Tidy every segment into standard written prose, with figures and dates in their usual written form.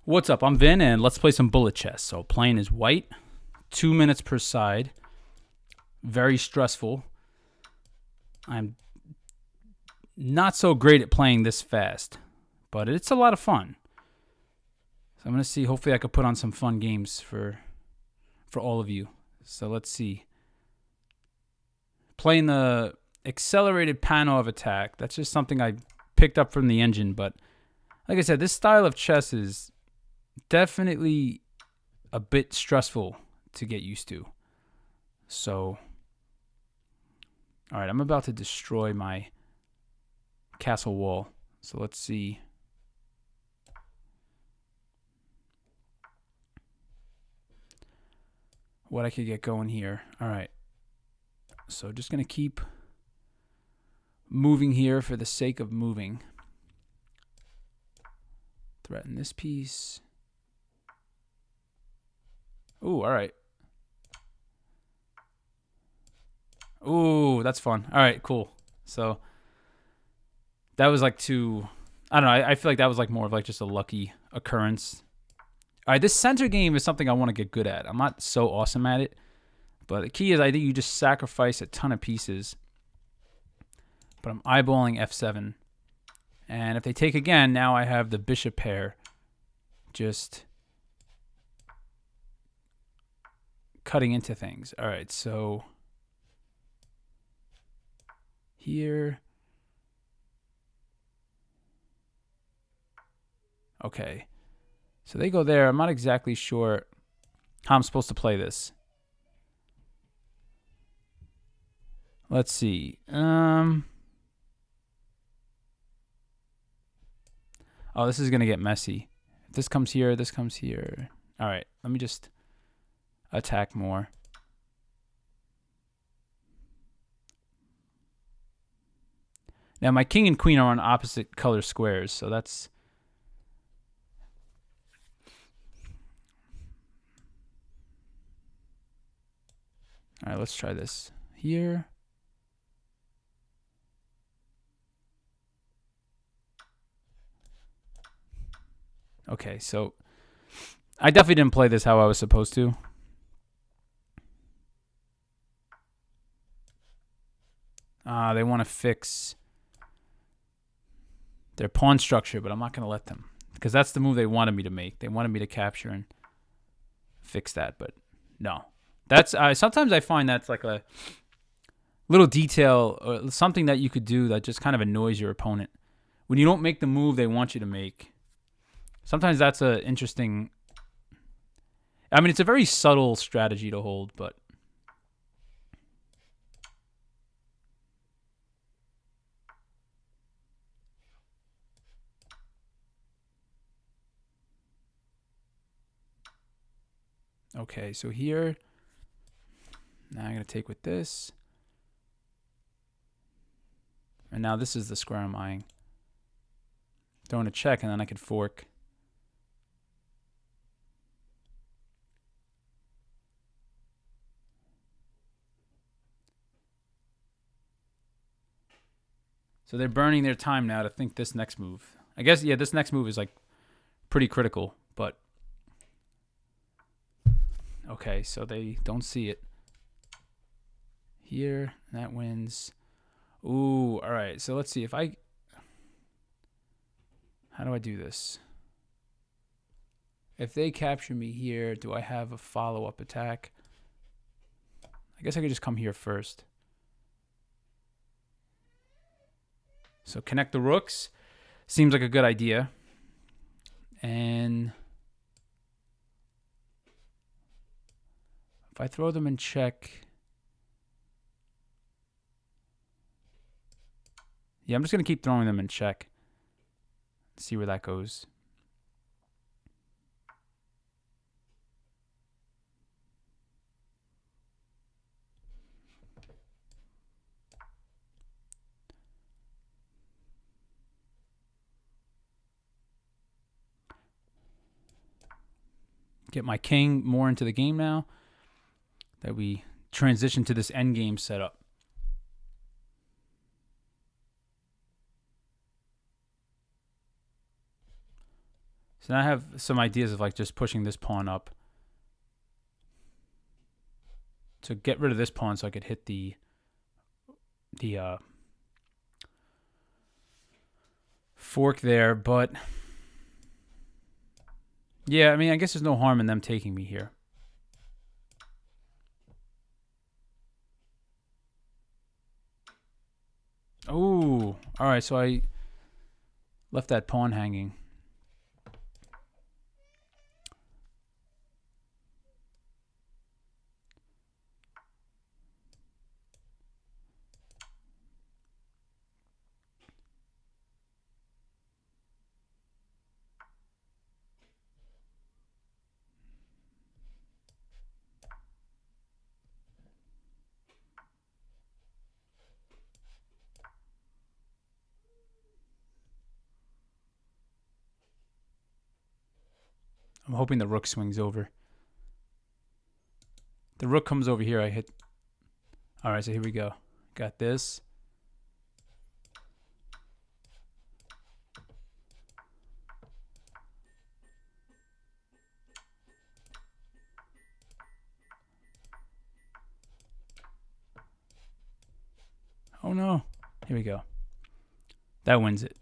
What's up? I'm Vin, and let's play some bullet chess. So playing is white, 2 minutes per side. Very stressful. I'm not so great at playing this fast, but it's a lot of fun. So I'm going to see, hopefully I could put on some fun games for all of you. So let's see. Playing the accelerated Panov attack. That's just something I picked up from the engine, but like I said, this style of chess is definitely a bit stressful to get used to. So, all right, I'm about to destroy my castle wall. So let's see. What I could get going here. All right. So just going to keep moving here for the sake of moving. Threaten this piece. Ooh, all right. Ooh, that's fun. All right, cool. So that was like too, I don't know. I feel like that was like more of like just a lucky occurrence. All right, this center game is something I want to get good at. I'm not so awesome at it, but the key is I think you just sacrifice a ton of pieces. But I'm eyeballing f7. And if they take again, now I have the bishop pair just cutting into things. All right, so here. Okay. So they go there. I'm not exactly sure how I'm supposed to play this. Let's see. Oh, this is going to get messy. If this comes here, this comes here. All right, let me just attack more. Now, my king and queen are on opposite color squares, so that's... All right, let's try this here. Okay, so I definitely didn't play this how I was supposed to. They want to fix their pawn structure, but I'm not going to let them because that's the move they wanted me to make. They wanted me to capture and fix that, but no. That's sometimes I find that's like a little detail or something that you could do that just kind of annoys your opponent. When you don't make the move they want you to make, sometimes that's a interesting... I mean, it's a very subtle strategy to hold, but... Okay, so here... Now I'm going to take with this. And now this is the square I'm eyeing. Throwing a check, and then I could fork. So they're burning their time now to think this next move. I guess, yeah, this next move is like pretty critical, but... Okay, so they don't see it. Here, that wins. Ooh, all right. So let's see if I... How do I do this? If they capture me here, do I have a follow-up attack? I guess I could just come here first. So connect the rooks. Seems like a good idea. And if I throw them in check... Yeah, I'm just going to keep throwing them in check. See where that goes. Get my king more into the game now that we transition to this endgame setup. So now I have some ideas of like just pushing this pawn up to get rid of this pawn so I could hit the fork there. But yeah, I mean, I guess there's no harm in them taking me here. Oh, all right. So I left that pawn hanging. I'm hoping the rook swings over. The rook comes over here. I hit. All right, so here we go. Got this. Oh no. Here we go. That wins it.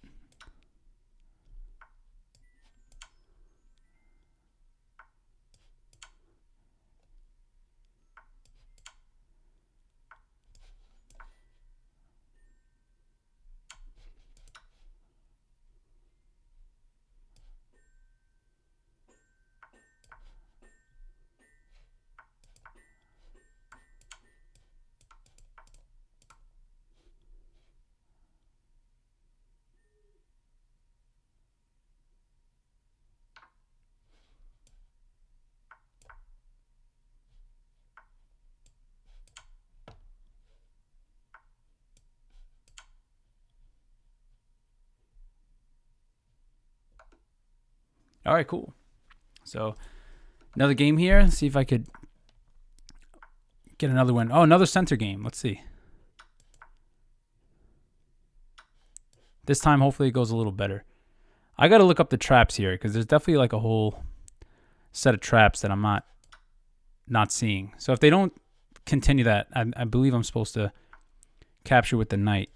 All right, cool. So another game here. See if I could get another one. Oh, another center game. Let's see. This time, hopefully, it goes a little better. I got to look up the traps here because there's definitely like a whole set of traps that I'm not seeing. So if they don't continue that, I believe I'm supposed to capture with the knight.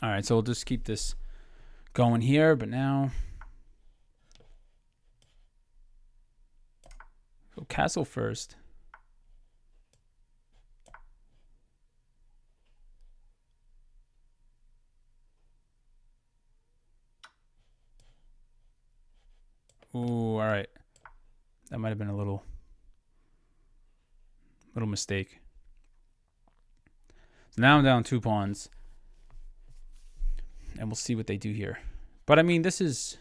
All right, so we'll just keep this going here, but now go castle first. Ooh, all right. That might have been a little mistake. So now I'm down 2 pawns. And we'll see what they do here. But I mean, this is...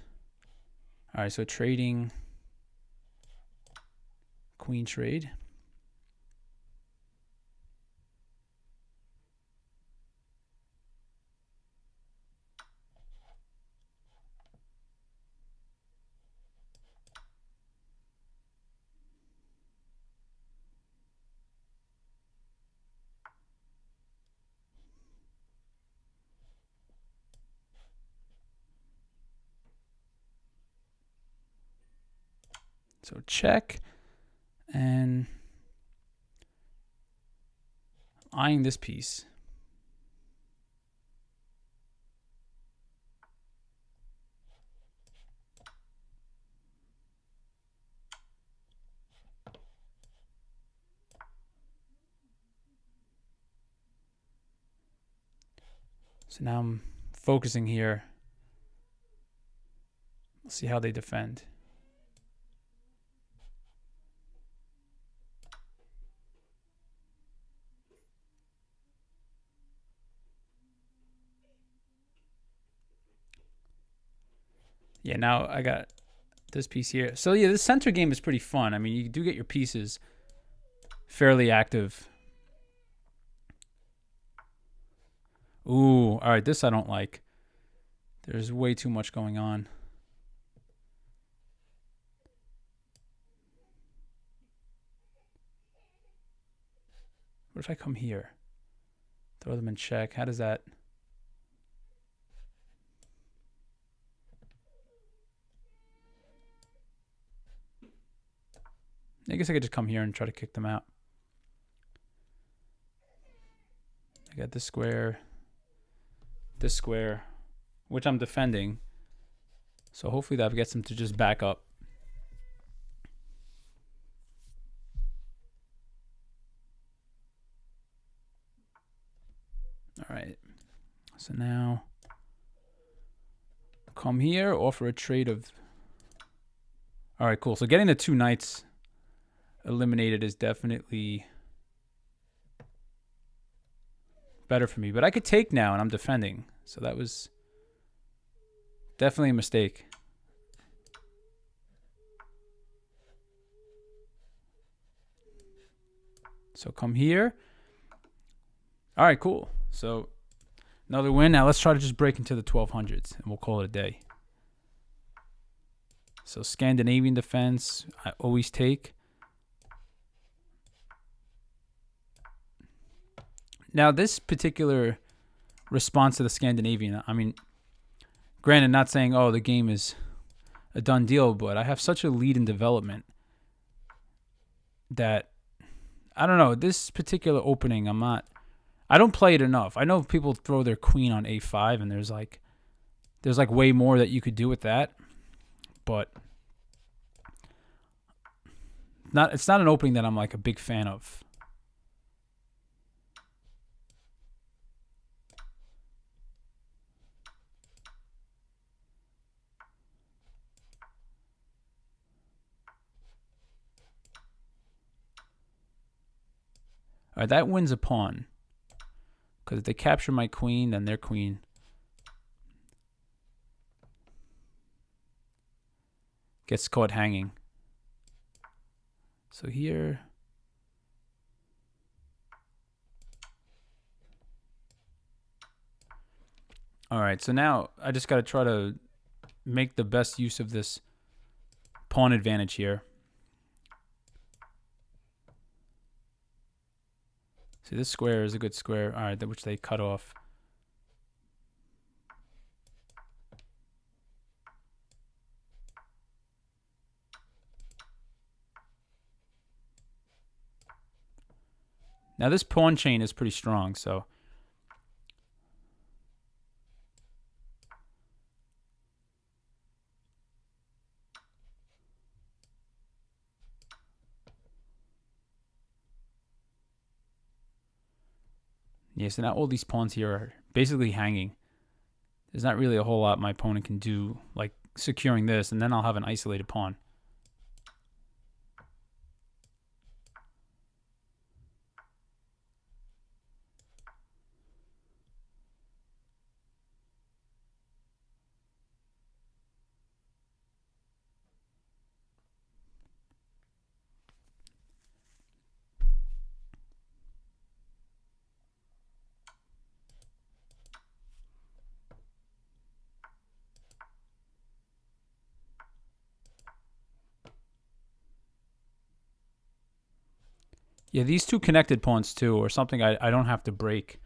All right, so trading... Queen trade. So check, and eyeing this piece. So now I'm focusing here. Let's see how they defend. Yeah, now I got this piece here. So yeah, this center game is pretty fun. I mean, you do get your pieces fairly active Ooh, all right, this I don't like. There's way too much going on. What if I come here? Throw them in check. How does that... I guess I could just come here and try to kick them out. I got this square, which I'm defending. So hopefully that gets them to just back up. All right. So now come here, offer a trade of... All right, cool. So getting the 2 knights eliminated is definitely better for me. But I could take now, and I'm defending. So that was definitely a mistake. So come here. All right, cool. So another win. Now let's try to just break into the 1200s, and we'll call it a day. So Scandinavian defense, I always take. Now, this particular response to the Scandinavian, I mean, granted, not saying, oh, the game is a done deal, but I have such a lead in development that, I don't know, this particular opening, I don't play it enough. I know people throw their queen on a5, and there's like way more that you could do with that, but it's not an opening that I'm like a big fan of. All right, that wins a pawn. Because if they capture my queen, then their queen gets caught hanging. So here... All right, so now I just got to try to make the best use of this pawn advantage here. See, this square is a good square, all right, which they cut off. Now this pawn chain is pretty strong, so... Yeah, so now all these pawns here are basically hanging. There's not really a whole lot my opponent can do, like securing this, and then I'll have an isolated pawn. Yeah, these two connected pawns too are something I don't have to break.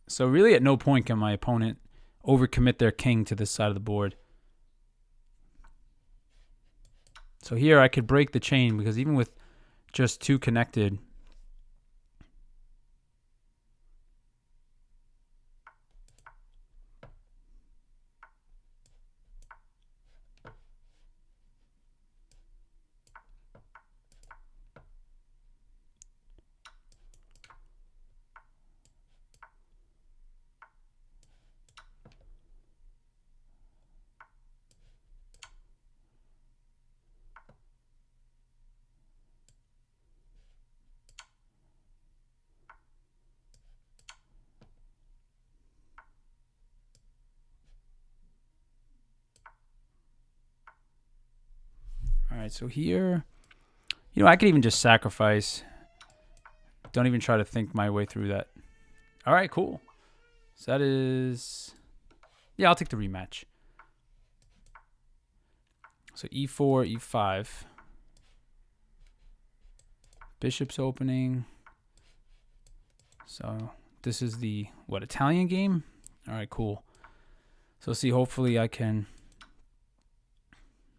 So really at no point can my opponent overcommit their king to this side of the board. So here I could break the chain because even with just two connected... All right, so here, you know, I could even just sacrifice. Don't even try to think my way through that. All right, cool. So that is... Yeah, I'll take the rematch. So e4, e5. Bishop's opening. So this is the, what, Italian game? All right, cool. So let's see, hopefully I can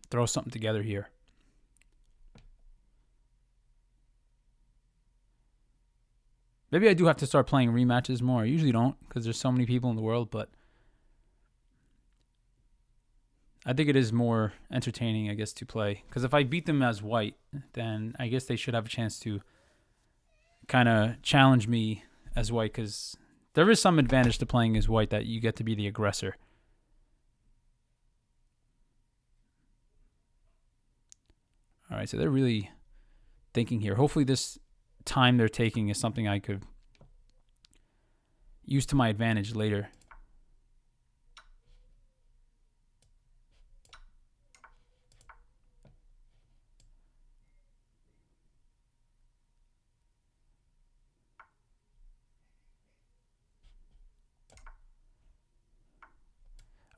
throw something together here. Maybe I do have to start playing rematches more. I usually don't because there's so many people in the world, but I think it is more entertaining, I guess, to play. Because if I beat them as white, then I guess they should have a chance to kind of challenge me as white, because there is some advantage to playing as white that you get to be the aggressor. All right, so they're really thinking here. Hopefully this time they're taking is something I could use to my advantage later.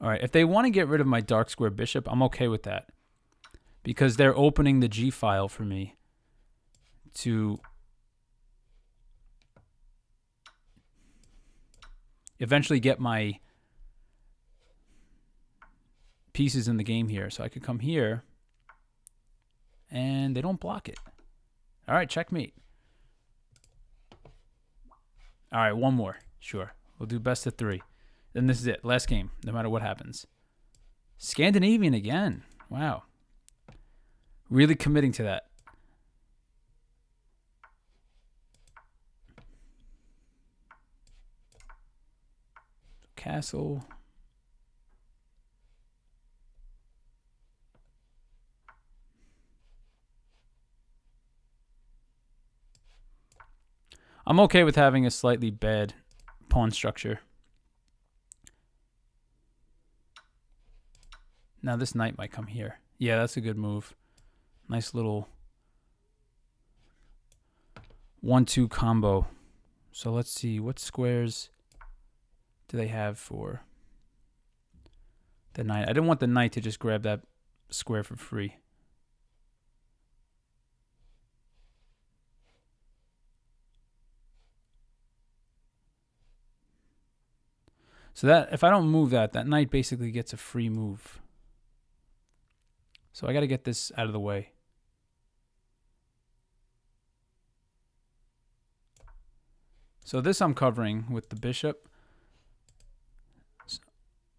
All right, if they want to get rid of my dark square bishop, I'm okay with that, because they're opening the G file for me to eventually get my pieces in the game here. So I could come here, and they don't block it. All right, checkmate. All right, one more. Sure, we'll do best of 3. Then this is it. Last game, no matter what happens. Scandinavian again. Wow. Really committing to that. Castle. I'm okay with having a slightly bad pawn structure. Now this knight might come here. Yeah, that's a good move. Nice little 1-2 combo. So let's see, what squares do they have for the knight? I didn't want the knight to just grab that square for free. So that, if I don't move that, that knight basically gets a free move. So I got to get this out of the way. So this I'm covering with the bishop.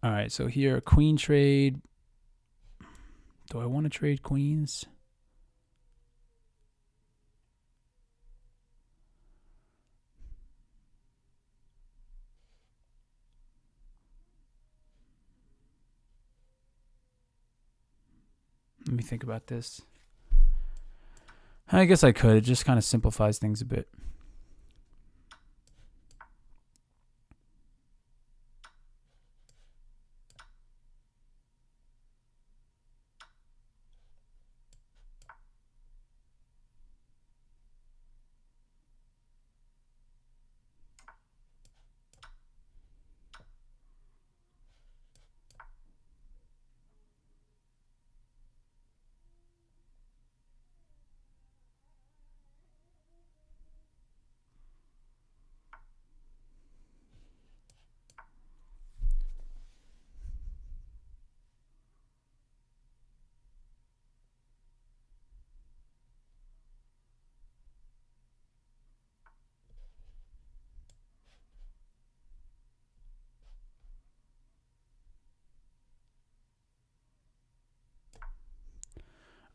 All right, so here, queen trade. Do I want to trade queens? Let me think about this. I guess I could. It just kind of simplifies things a bit.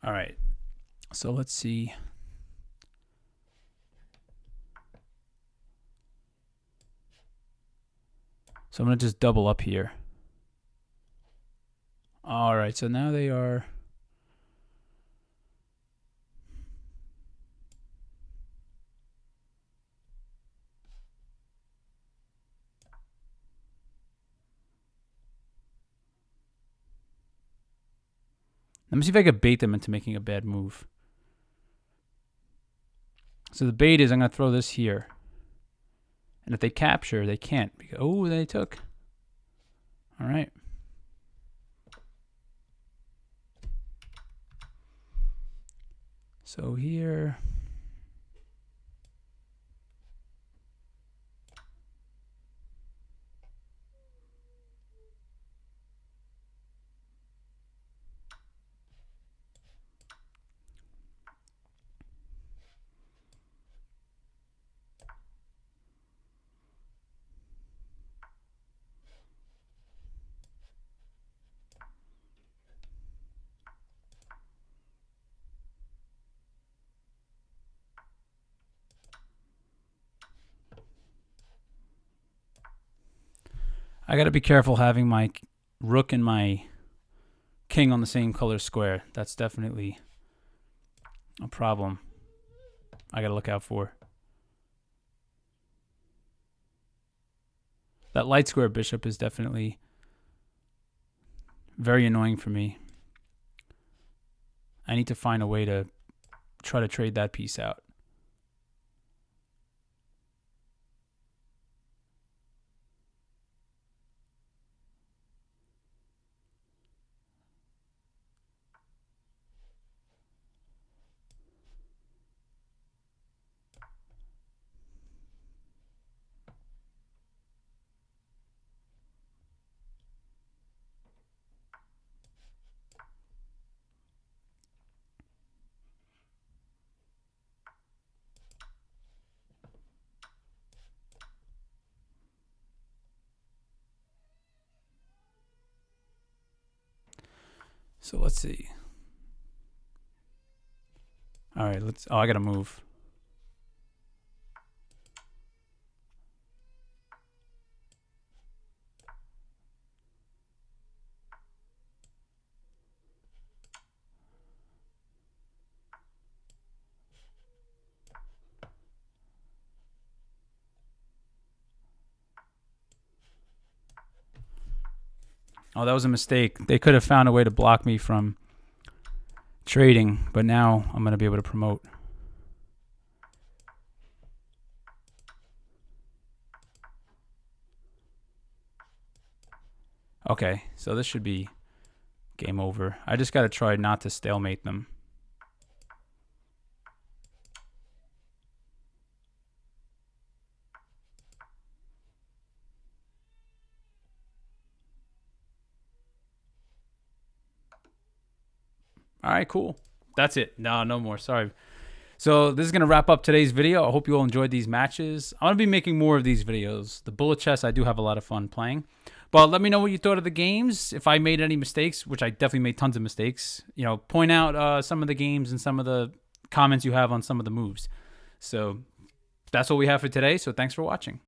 All right, so let's see. So I'm going to just double up here. All right, so now they are... Let me see if I could bait them into making a bad move. So the bait is I'm going to throw this here. And if they capture, they can't. Oh, they took. All right. So here. I got to be careful having my rook and my king on the same color square. That's definitely a problem I got to look out for. That light square bishop is definitely very annoying for me. I need to find a way to try to trade that piece out. So let's see. All right, oh, I got to move. Oh, that was a mistake. They could have found a way to block me from trading, but now I'm going to be able to promote. Okay, so this should be game over. I just got to try not to stalemate them. All right, cool. That's it. No more. Sorry. So this is going to wrap up today's video. I hope you all enjoyed these matches. I'm going to be making more of these videos. The bullet chess, I do have a lot of fun playing. But let me know what you thought of the games. If I made any mistakes, which I definitely made tons of mistakes, you know, point out some of the games and some of the comments you have on some of the moves. So that's what we have for today. So thanks for watching.